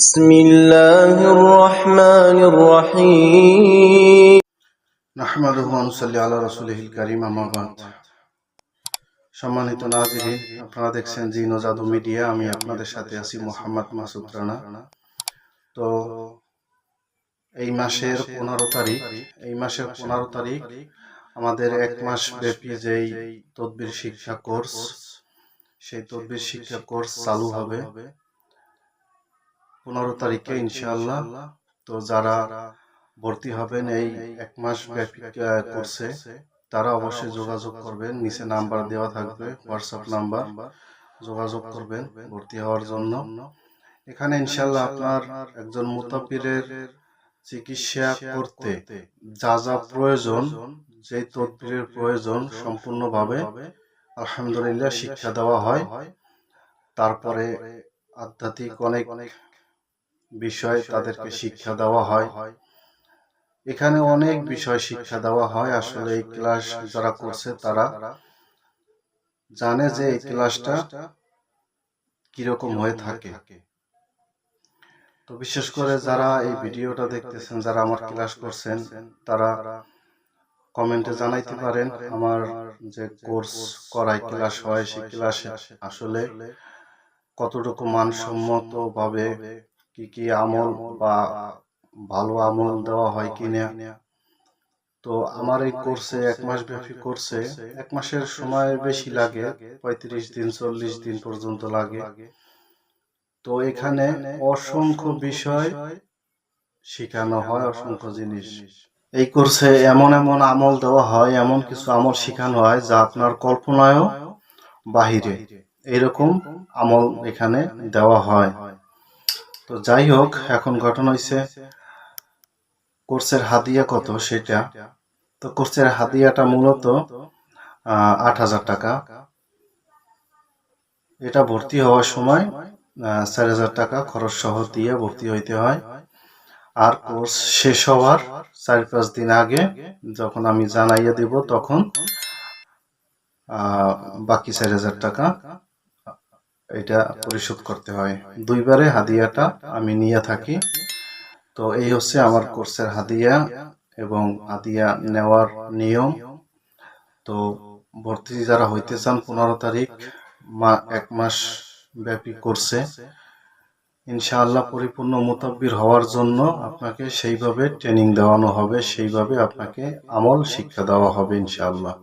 بسم الله الرحمن الرحيم নাহমাদুহু ওয়া নুসাল্লি আলা রাসূলিহিল কারীম আম্মা বাদ। সম্মানিত নাযিরিন, আপনারা দেখছেন জিন ও জাদু মিডিয়া। আমি আপনাদের সাথে আছি মোহাম্মদ মাসুদ রানা। তো এই মাসের 15 তারিখ আমাদের এক মাস ব্যাপী যেই তদবির শিক্ষা কোর্স, সেই তদবির শিক্ষা কোর্স চালু হবে 15 তারিখে ইনশাআল্লাহ। তো যারা ভর্তি হবেন এই এক মাস ব্যাপী কোর্সে, তারা অবশ্যই যোগাযোগ করবেন। নিচে নাম্বার দেওয়া থাকবে, হোয়াটসঅ্যাপ নাম্বার, যোগাযোগ করবেন ভর্তি হওয়ার জন্য। এখানে ইনশাআল্লাহ আপনার একজন মুতাব্বিরের চিকিৎসা করতে যা যা প্রয়োজন, যেই তদবিরের প্রয়োজন, সম্পূর্ণভাবে আলহামদুলিল্লাহ শিক্ষা দেওয়া হয়। তারপরে আধ্যাত্মিক অনেক বিষয় তাদেরকে শিক্ষা দেওয়া হয়। এখানে অনেক বিষয় শিক্ষা দেওয়া হয়। আসলে এই ক্লাস যারা করছে তারা জানে যে এই ক্লাসটা কিরকম হয়ে থাকে। তো বিশেষ করে যারা এই ভিডিওটা দেখতেছেন, যারা আমার ক্লাস করছেন, তারা কমেন্টে জানাইতে পারেন আমার যে কোর্স করাই ক্লাস হয়, সেই ক্লাসে আসলে কতটুকু মানসম্মত ভাবে কি কি আমল বা ভালো আমল দেওয়া হয় কিনা। তো আমার এই কোর্সে এক মাস ব্যাপী কোর্সে এক মাসের সময় বেশি লাগে, 35 দিন 40 দিন পর্যন্ত লাগে। তো এখানে অসংখ্য বিষয় শেখানো হয়, অসংখ্য জিনিস। এই কোর্সে এমন এমন আমল দেওয়া হয়, এমন কিছু আমল শেখানো হয় যা আপনার কল্পনায়ও বাহিরে, এরকম আমল এখানে দেওয়া হয়। তো যাই হোক, এখন ঘটনা হয়েছে কোর্সের হাদিয়া কত সেটা। তো কোর্সের হাদিয়াটা মূলত 8,000 টাকা। এটা ভর্তি হওয়ার সময় 4,000 টাকা খরচ সহ দিয়ে ভর্তি হইতে হয়। আর কোর্স শেষ হওয়ার 4-5 দিন আগে যখন আমি জানাইয়া দিব, তখন বাকি 4,000 টাকা এটা পরিশোধ করতে হয়। দুইবারে হাদিয়াটা আমি নিয়ে থাকি। তো এই হচ্ছে আমার কোর্সের হাদিয়া এবং হাদিয়া নেওয়ার নিয়ম। তো ভর্তি যারা হইতে চান 15 তারিখ এক মাস ব্যাপী কোর্সে, ইনশাআল্লাহ পরিপূর্ণ মুতাব্বির হওয়ার জন্য আপনাকে সেইভাবে ট্রেনিং দেওয়ানো হবে, সেইভাবে আপনাকে আমল শিক্ষা দেওয়া হবে ইনশাআল্লাহ।